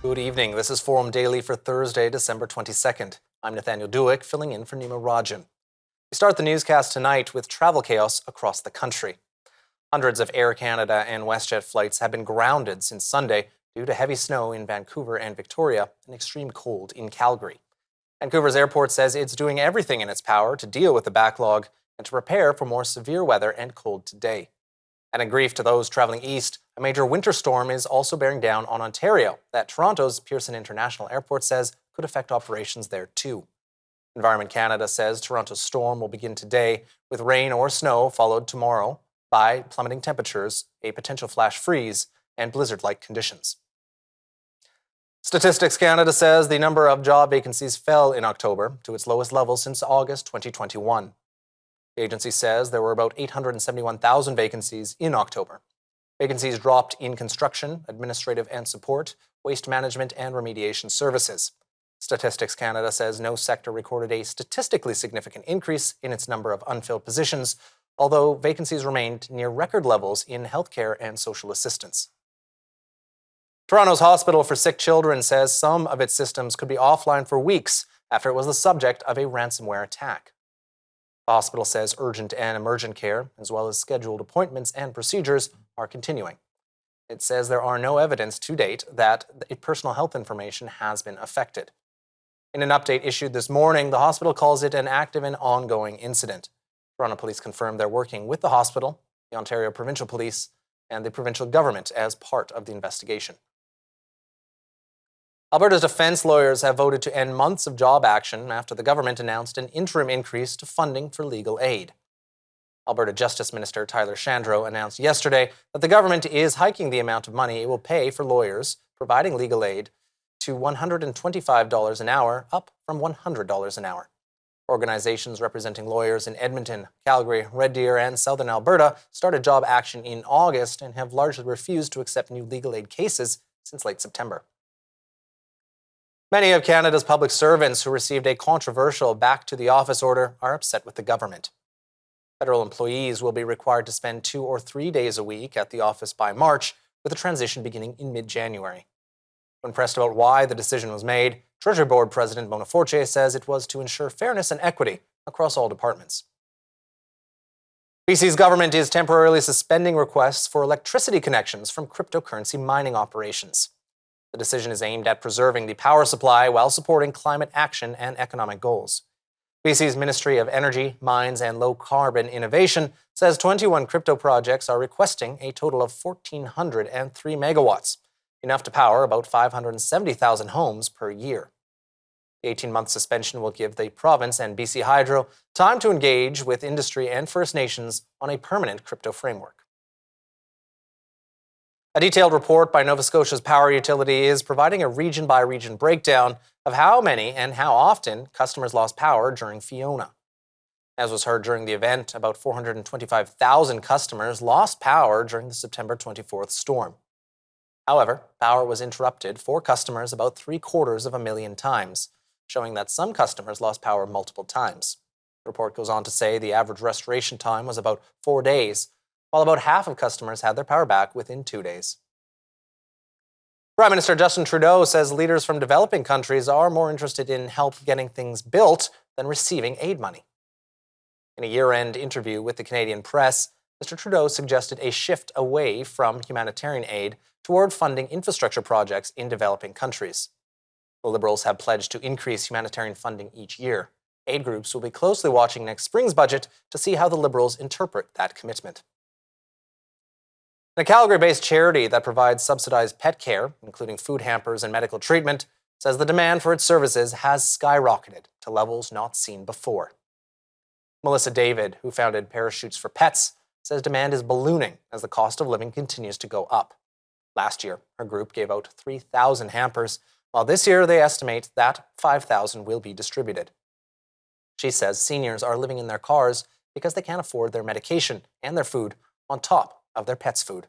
Good evening. This is Forum Daily for Thursday, December 22nd. I'm Nathaniel Dewick, filling in for Nima Rajan. We start the newscast tonight with travel chaos across the country. Hundreds of Air Canada and WestJet flights have been grounded since Sunday due to heavy snow in Vancouver and Victoria and extreme cold in Calgary. Vancouver's airport says it's doing everything in its power to deal with the backlog and to prepare for more severe weather and cold today. Adding grief to those traveling east, a major winter storm is also bearing down on Ontario that Toronto's Pearson International Airport says could affect operations there too. Environment Canada says Toronto's storm will begin today with rain or snow followed tomorrow by plummeting temperatures, a potential flash freeze, and blizzard-like conditions. Statistics Canada says the number of job vacancies fell in October to its lowest level since August 2021. The agency says there were about 871,000 vacancies in October. Vacancies dropped in construction, administrative and support, waste management, and remediation services. Statistics Canada says no sector recorded a statistically significant increase in its number of unfilled positions, although vacancies remained near record levels in healthcare and social assistance. Toronto's Hospital for Sick Children says some of its systems could be offline for weeks after it was the subject of a ransomware attack. The hospital says urgent and emergent care, as well as scheduled appointments and procedures, are continuing. It says there are no evidence to date that personal health information has been affected. In an update issued this morning, the hospital calls it an active and ongoing incident. Toronto Police confirmed they're working with the hospital, the Ontario Provincial Police, and the provincial government as part of the investigation. Alberta's defense lawyers have voted to end months of job action after the government announced an interim increase to funding for legal aid. Alberta Justice Minister Tyler Shandro announced yesterday that the government is hiking the amount of money it will pay for lawyers providing legal aid to $125 an hour, up from $100 an hour. Organizations representing lawyers in Edmonton, Calgary, Red Deer, and Southern Alberta started job action in August and have largely refused to accept new legal aid cases since late September. Many of Canada's public servants who received a controversial back-to-the-office order are upset with the government. Federal employees will be required to spend 2 or 3 days a week at the office by March, with a transition beginning in mid-January. When pressed about why the decision was made, Treasury Board President Mona Fortier says it was to ensure fairness and equity across all departments. BC's government is temporarily suspending requests for electricity connections from cryptocurrency mining operations. The decision is aimed at preserving the power supply while supporting climate action and economic goals. BC's Ministry of Energy, Mines and Low Carbon Innovation says 21 crypto projects are requesting a total of 1,403 megawatts, enough to power about 570,000 homes per year. The 18-month suspension will give the province and BC Hydro time to engage with industry and First Nations on a permanent crypto framework. A detailed report by Nova Scotia's power utility is providing a region-by-region breakdown of how many and how often customers lost power during Fiona. As was heard during the event, about 425,000 customers lost power during the September 24th storm. However, power was interrupted for customers about 750,000 times, showing that some customers lost power multiple times. The report goes on to say the average restoration time was about 4 days, while about half of customers had their power back within 2 days. Prime Minister Justin Trudeau says leaders from developing countries are more interested in help getting things built than receiving aid money. In a year-end interview with the Canadian press, Mr. Trudeau suggested a shift away from humanitarian aid toward funding infrastructure projects in developing countries. The Liberals have pledged to increase humanitarian funding each year. Aid groups will be closely watching next spring's budget to see how the Liberals interpret that commitment. A Calgary-based charity that provides subsidized pet care, including food hampers and medical treatment, says the demand for its services has skyrocketed to levels not seen before. Melissa David, who founded Parachutes for Pets, says demand is ballooning as the cost of living continues to go up. Last year, her group gave out 3,000 hampers, while this year they estimate that 5,000 will be distributed. She says seniors are living in their cars because they can't afford their medication and their food on top of their pets' food.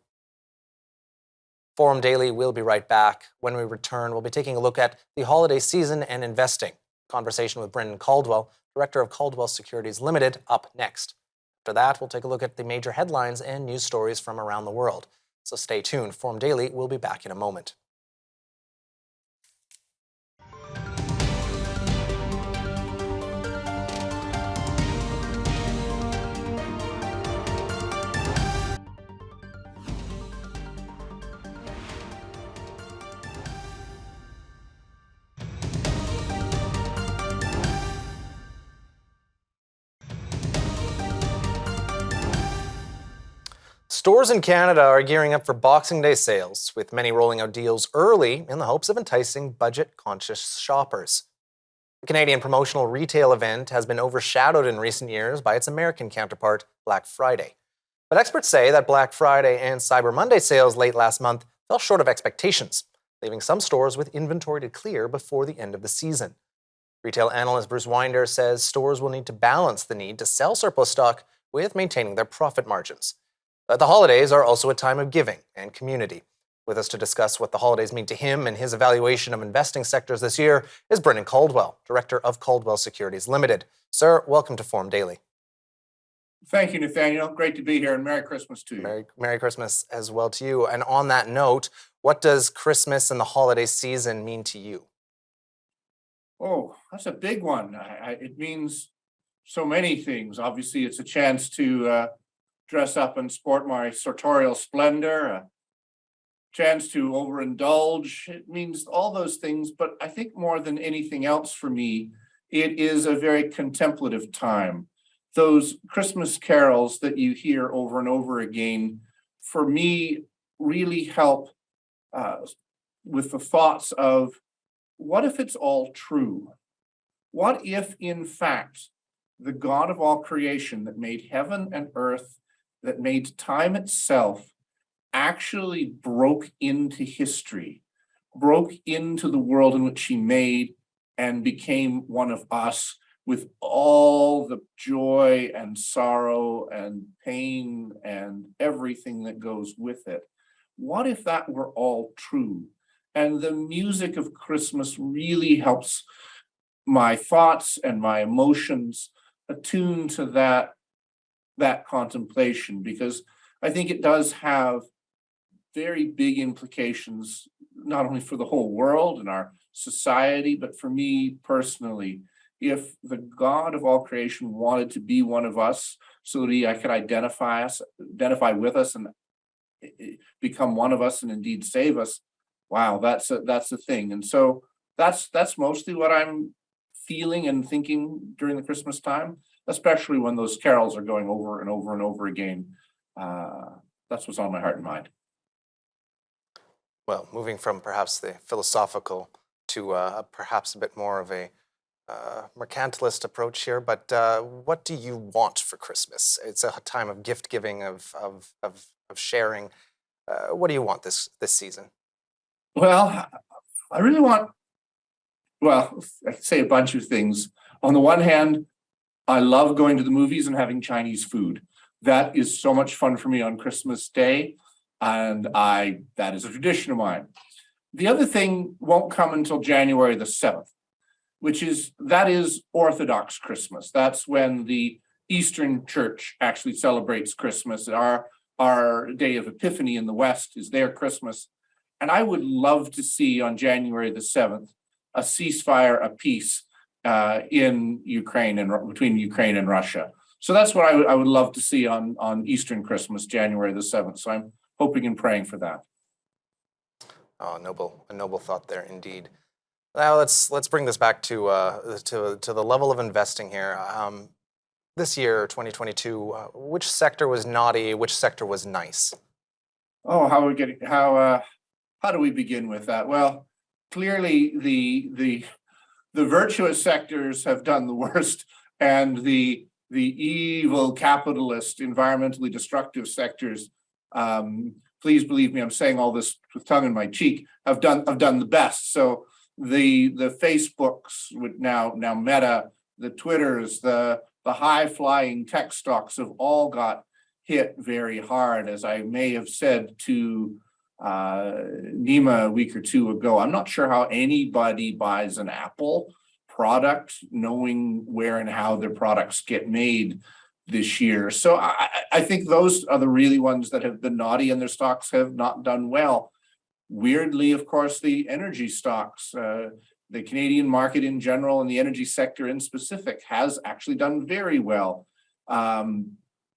Forum Daily will be right back. When we return, we'll be taking a look at the holiday season and investing. Conversation with Brendan Caldwell, director of Caldwell Securities Limited, up next. After that, we'll take a look at the major headlines and news stories from around the world. So stay tuned. Forum Daily will be back in a moment. Stores in Canada are gearing up for Boxing Day sales, with many rolling out deals early in the hopes of enticing budget-conscious shoppers. The Canadian promotional retail event has been overshadowed in recent years by its American counterpart, Black Friday. But experts say that Black Friday and Cyber Monday sales late last month fell short of expectations, leaving some stores with inventory to clear before the end of the season. Retail analyst Bruce Winder says stores will need to balance the need to sell surplus stock with maintaining their profit margins. But the holidays are also a time of giving and community. With us to discuss what the holidays mean to him and his evaluation of investing sectors this year is Brendan Caldwell, director of Caldwell Securities Limited. Sir, welcome to Forum Daily. Thank you, Nathaniel. Great to be here, and Merry Christmas to you. Merry Christmas as well to you. And on that note, what does Christmas and the holiday season mean to you? Oh, that's a big one. It means so many things. Obviously, it's a chance to dress up and sport my sartorial splendor, a chance to overindulge. It means all those things, but I think more than anything else for me, it is a very contemplative time. Those Christmas carols that you hear over and over again, for me, really help with the thoughts of, what if it's all true? What if, in fact, the God of all creation that made heaven and earth, that made time itself, actually broke into history, broke into the world in which he made, and became one of us with all the joy and sorrow and pain and everything that goes with it? What if that were all true? And the music of Christmas really helps my thoughts and my emotions attune to that contemplation, because I think it does have very big implications, not only for the whole world and our society, but for me personally. If the God of all creation wanted to be one of us so that I could identify with us and become one of us and indeed save us, wow, that's a thing. And so that's mostly what I'm feeling and thinking during the Christmas time, especially when those carols are going over and over and over again. That's what's on my heart and mind. Well, moving from perhaps the philosophical to perhaps a bit more of a mercantilist approach here, but what do you want for Christmas? It's a time of gift giving, of sharing. What do you want this season? Well, I really want, I could say a bunch of things. On the one hand, I love going to the movies and having Chinese food. That is so much fun for me on Christmas Day, and that is a tradition of mine. The other thing won't come until January the 7th, that is Orthodox Christmas. That's when the Eastern Church actually celebrates Christmas. Our day of Epiphany in the West is their Christmas. And I would love to see on January the 7th a ceasefire, a peace in Ukraine and between Ukraine and Russia. So that's what I would love to see on Eastern Christmas, January the 7th. So I'm hoping and praying for that. Oh, a noble thought there indeed. Now let's bring this back to the level of investing here. This year, 2022, which sector was naughty? Which sector was nice? Oh, how do we begin with that? Well, clearly the virtuous sectors have done the worst, and the evil capitalist, environmentally destructive sectors, please believe me, I'm saying all this with tongue in my cheek, have done the best. So the Facebooks, with now Meta, the Twitters, the high-flying tech stocks have all got hit very hard. As I may have said to Nima a week or two ago, I'm not sure how anybody buys an Apple product knowing where and how their products get made this year. So I think those are the really ones that have been naughty, and their stocks have not done well. Weirdly, of course, the energy stocks, the Canadian market in general and the energy sector in specific has actually done very well.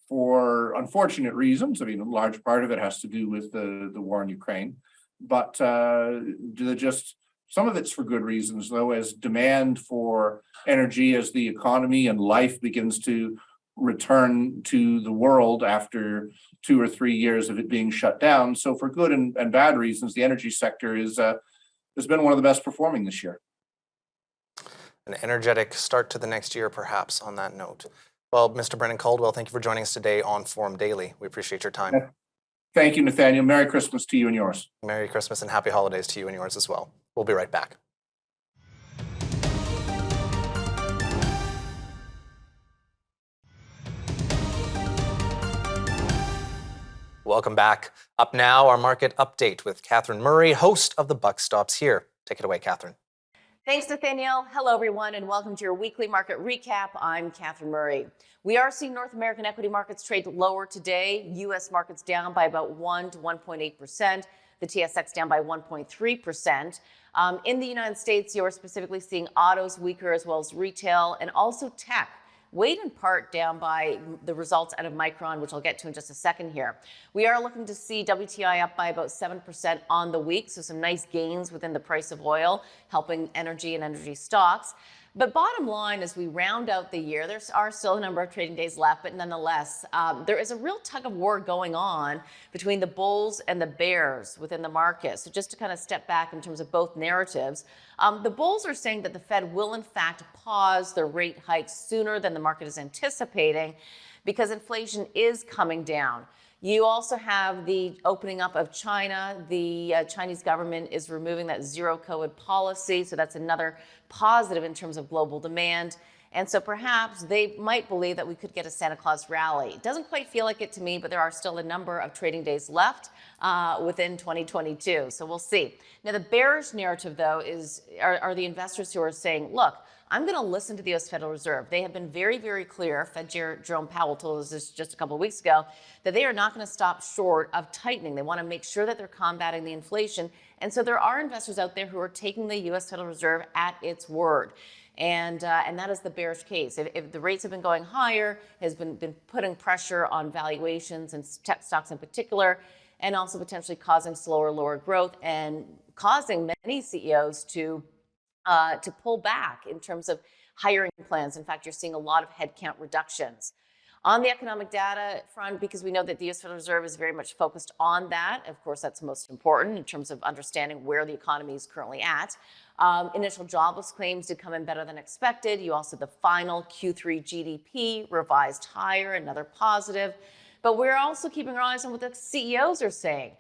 For unfortunate reasons. I mean, a large part of it has to do with the war in Ukraine, but some of it's for good reasons, though, as demand for energy, as the economy and life begins to return to the world after 2 or 3 years of it being shut down. So for good and bad reasons, the energy sector has been one of the best performing this year. An energetic start to the next year, perhaps, on that note. Well, Mr. Brendan Caldwell, thank you for joining us today on Forum Daily. We appreciate your time. Thank you, Nathaniel. Merry Christmas to you and yours. Merry Christmas and happy holidays to you and yours as well. We'll be right back. Welcome back. Up now, our market update with Catherine Murray, host of The Buck Stops Here. Take it away, Catherine. Thanks, Nathaniel. Hello, everyone, and welcome to your weekly market recap. I'm Catherine Murray. We are seeing North American equity markets trade lower today. U.S. markets down by about 1 to 1.8%. The TSX down by 1.3%. In the United States, you're specifically seeing autos weaker as well as retail and also tech. Weighed in part down by the results out of Micron, which I'll get to in just a second here. We are looking to see WTI up by about 7% on the week, so some nice gains within the price of oil, helping energy and energy stocks. But bottom line, as we round out the year, there are still a number of trading days left, but nonetheless, there is a real tug of war going on between the bulls and the bears within the market. So just to kind of step back in terms of both narratives, the bulls are saying that the Fed will in fact pause their rate hikes sooner than the market is anticipating because inflation is coming down. You also have the opening up of China. The Chinese government is removing that zero COVID policy. So that's another positive in terms of global demand. And so perhaps they might believe that we could get a Santa Claus rally. It doesn't quite feel like it to me, but there are still a number of trading days left within 2022. So we'll see. Now, the bearish narrative, though, are the investors who are saying, look, I'm going to listen to the U.S. Federal Reserve. They have been very, very clear. Fed Chair Jerome Powell told us this just a couple of weeks ago, that they are not going to stop short of tightening. They want to make sure that they're combating the inflation. And so there are investors out there who are taking the U.S. Federal Reserve at its word. And that is the bearish case. If the rates have been going higher, has been putting pressure on valuations and tech stocks in particular, and also potentially causing slower, lower growth and causing many CEOs to pull back in terms of hiring plans. In fact, you're seeing a lot of headcount reductions. On the economic data front, because we know that the U.S. Federal Reserve is very much focused on that. Of course, that's most important in terms of understanding where the economy is currently at. Initial jobless claims did come in better than expected. You also had the final Q3 GDP revised higher, another positive. But we're also keeping our eyes on what the CEOs are saying.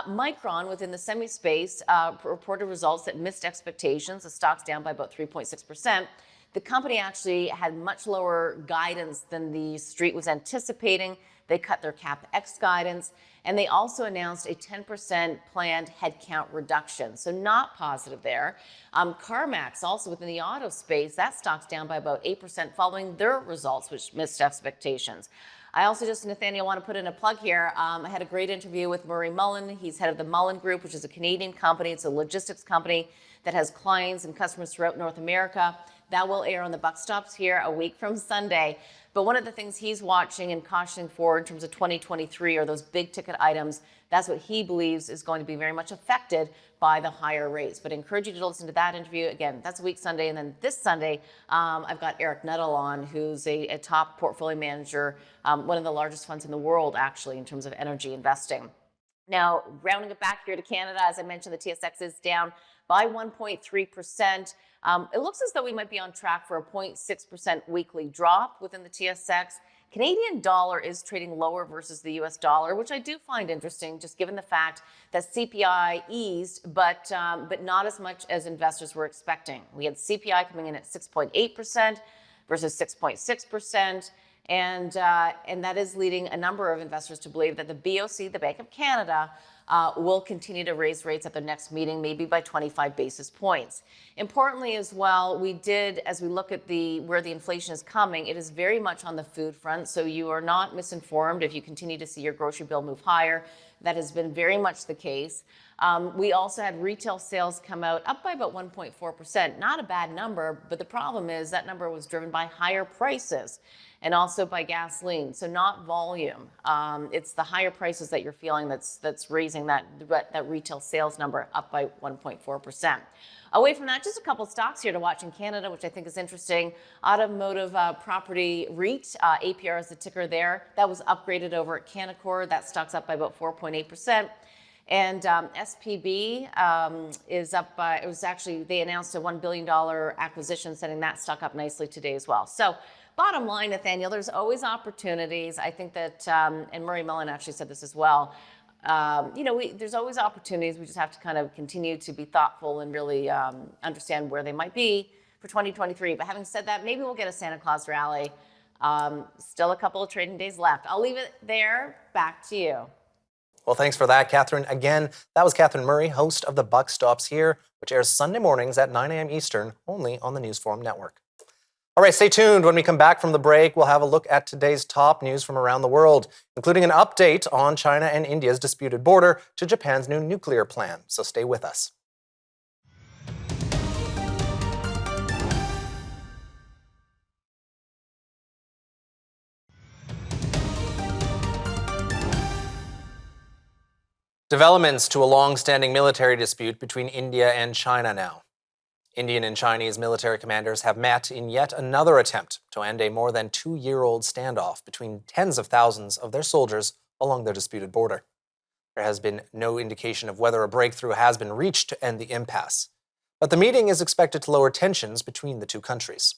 Micron, within the semi space, reported results that missed expectations. The stock's down by about 3.6%. The company actually had much lower guidance than the street was anticipating. They cut their CapEx guidance, and they also announced a 10% planned headcount reduction. So not positive there. CarMax, also within the auto space, that stock's down by about 8% following their results, which missed expectations. I also just, Nathaniel, want to put in a plug here. I had a great interview with Murray Mullen. He's head of the Mullen Group, which is a Canadian company. It's a logistics company that has clients and customers throughout North America. That will air on the Buck Stops Here a week from Sunday. But one of the things he's watching and cautioning for in terms of 2023 are those big ticket items. That's what he believes is going to be very much affected by the higher rates. But I encourage you to listen to that interview. Again, that's a week Sunday. And then this Sunday, I've got Eric Nuttall on, who's a top portfolio manager, one of the largest funds in the world, actually, in terms of energy investing. Now, rounding it back here to Canada, as I mentioned, the TSX is down by 1.3%. It looks as though we might be on track for a 0.6% weekly drop within the TSX. Canadian dollar is trading lower versus the US dollar, which I do find interesting, just given the fact that CPI eased, but not as much as investors were expecting. We had CPI coming in at 6.8% versus 6.6%. And that is leading a number of investors to believe that the BOC, the Bank of Canada, will continue to raise rates at their next meeting, maybe by 25 basis points. Importantly as well, we did, as we look at where the inflation is coming, it is very much on the food front. So you are not misinformed if you continue to see your grocery bill move higher. That has been very much the case. We also had retail sales come out up by about 1.4%. Not a bad number, but the problem is that number was driven by higher prices and also by gasoline, so not volume. It's the higher prices that you're feeling that's raising that retail sales number up by 1.4%. Away from that, just a couple stocks here to watch in Canada, which I think is interesting. Automotive Property REIT, APR is the ticker there. That was upgraded over at Canaccord. That stock's up by about 4.8%. And SPB is up by, it was actually, they announced a $1 billion acquisition, setting that stock up nicely today as well. So bottom line, Nathaniel, there's always opportunities. I think that, and Murray Mullen actually said this as well, there's always opportunities. We just have to kind of continue to be thoughtful and really understand where they might be for 2023. But having said that, maybe we'll get a Santa Claus rally. Still a couple of trading days left. I'll leave it there. Back to you. Well, thanks for that, Catherine. Again, that was Catherine Murray, host of The Buck Stops Here, which airs Sunday mornings at 9 a.m. Eastern, only on the Newsforum Network. All right, stay tuned. When we come back from the break, we'll have a look at today's top news from around the world, including an update on China and India's disputed border to Japan's new nuclear plan. So stay with us. Developments to a long-standing military dispute between India and China now. Indian and Chinese military commanders have met in yet another attempt to end a more than 2-year-old standoff between tens of thousands of their soldiers along their disputed border. There has been no indication of whether a breakthrough has been reached to end the impasse, but the meeting is expected to lower tensions between the two countries.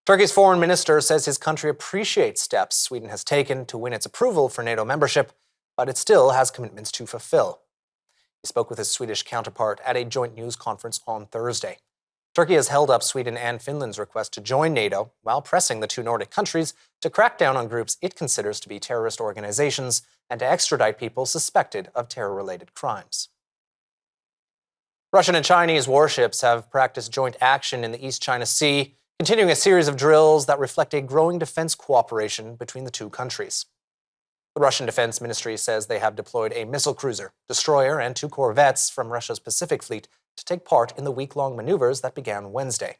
Turkey's foreign minister says his country appreciates steps Sweden has taken to win its approval for NATO membership, but it still has commitments to fulfill. He spoke with his Swedish counterpart at a joint news conference on Thursday. Turkey has held up Sweden and Finland's request to join NATO while pressing the two Nordic countries to crack down on groups it considers to be terrorist organizations and to extradite people suspected of terror-related crimes. Russian and Chinese warships have practiced joint action in the East China Sea, continuing a series of drills that reflect a growing defense cooperation between the two countries. The Russian Defense Ministry says they have deployed a missile cruiser, destroyer, and 2 corvettes from Russia's Pacific Fleet to take part in the week-long maneuvers that began Wednesday.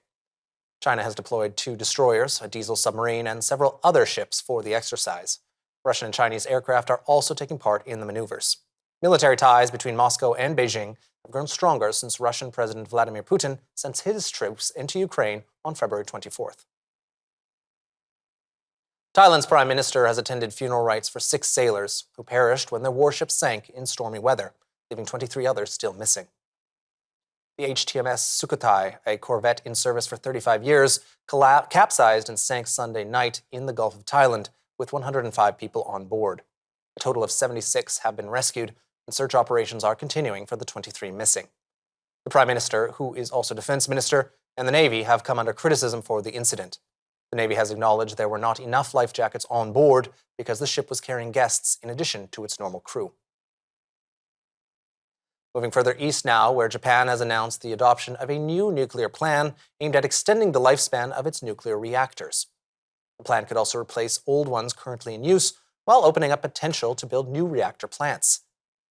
China has deployed 2 destroyers, a diesel submarine, and several other ships for the exercise. Russian and Chinese aircraft are also taking part in the maneuvers. Military ties between Moscow and Beijing have grown stronger since Russian President Vladimir Putin sent his troops into Ukraine on February 24th. Thailand's prime minister has attended funeral rites for 6 sailors who perished when their warship sank in stormy weather, leaving 23 others still missing. The HTMS Sukhothai, a corvette in service for 35 years, capsized and sank Sunday night in the Gulf of Thailand with 105 people on board. A total of 76 have been rescued, and search operations are continuing for the 23 missing. The prime minister, who is also defense minister, and the Navy have come under criticism for the incident. The Navy has acknowledged there were not enough life jackets on board because the ship was carrying guests in addition to its normal crew. Moving further east now, where Japan has announced the adoption of a new nuclear plan aimed at extending the lifespan of its nuclear reactors. The plan could also replace old ones currently in use, while opening up potential to build new reactor plants.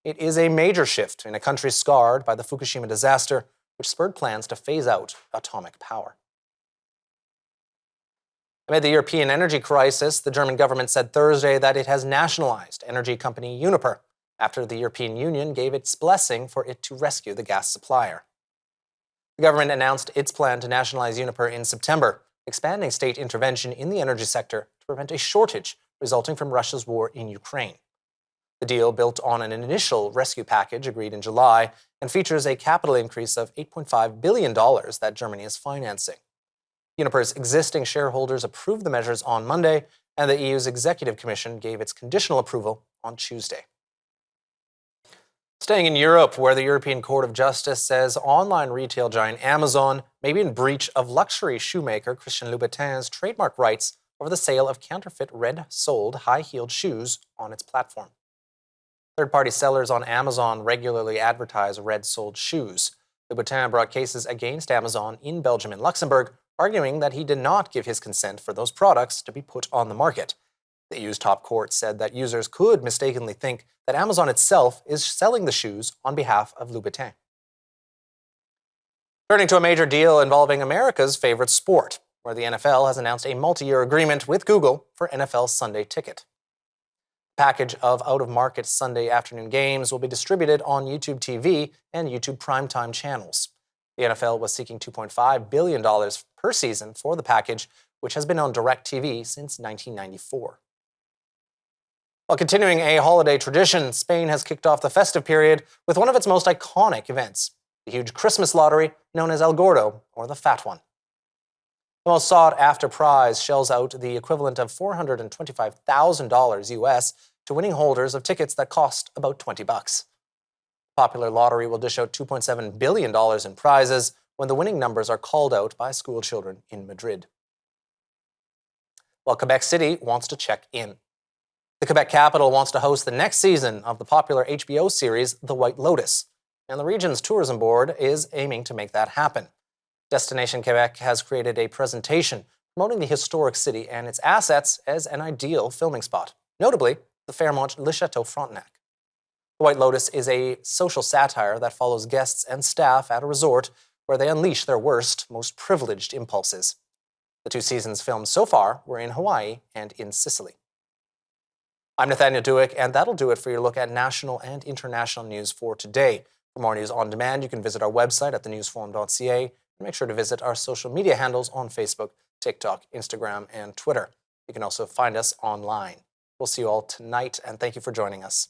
It is a major shift in a country scarred by the Fukushima disaster, which spurred plans to phase out atomic power. Amid the European energy crisis, the German government said Thursday that it has nationalized energy company Uniper after the European Union gave its blessing for it to rescue the gas supplier. The government announced its plan to nationalize Uniper in September, expanding state intervention in the energy sector to prevent a shortage resulting from Russia's war in Ukraine. The deal built on an initial rescue package agreed in July and features a capital increase of $8.5 billion that Germany is financing. Uniper's existing shareholders approved the measures on Monday, and the EU's Executive Commission gave its conditional approval on Tuesday. Staying in Europe, where the European Court of Justice says online retail giant Amazon may be in breach of luxury shoemaker Christian Louboutin's trademark rights over the sale of counterfeit red-soled high-heeled shoes on its platform. Third-party sellers on Amazon regularly advertise red-soled shoes. Louboutin brought cases against Amazon in Belgium and Luxembourg, arguing that he did not give his consent for those products to be put on the market. The EU's top court said that users could mistakenly think that Amazon itself is selling the shoes on behalf of Louboutin. Turning to a major deal involving America's favorite sport, where the NFL has announced a multi-year agreement with Google for NFL Sunday Ticket. A package of out-of-market Sunday afternoon games will be distributed on YouTube TV and YouTube primetime channels. The NFL was seeking $2.5 billion per season for the package, which has been on DirecTV since 1994. While continuing a holiday tradition, Spain has kicked off the festive period with one of its most iconic events, the huge Christmas lottery known as El Gordo, or the Fat One. The most sought-after prize shells out the equivalent of $425,000 US to winning holders of tickets that cost about $20. The popular lottery will dish out $2.7 billion in prizes when the winning numbers are called out by school children in Madrid. While Quebec City wants to check in. The Quebec capital wants to host the next season of the popular HBO series The White Lotus, and the region's tourism board is aiming to make that happen. Destination Quebec has created a presentation promoting the historic city and its assets as an ideal filming spot, notably the Fairmont Le Chateau Frontenac. The White Lotus is a social satire that follows guests and staff at a resort where they unleash their worst, most privileged impulses. The 2 seasons filmed so far were in Hawaii and in Sicily. I'm Nathaniel Duick, and that'll do it for your look at national and international news for today. For more news on demand, you can visit our website at thenewsforum.ca and make sure to visit our social media handles on Facebook, TikTok, Instagram, and Twitter. You can also find us online. We'll see you all tonight, and thank you for joining us.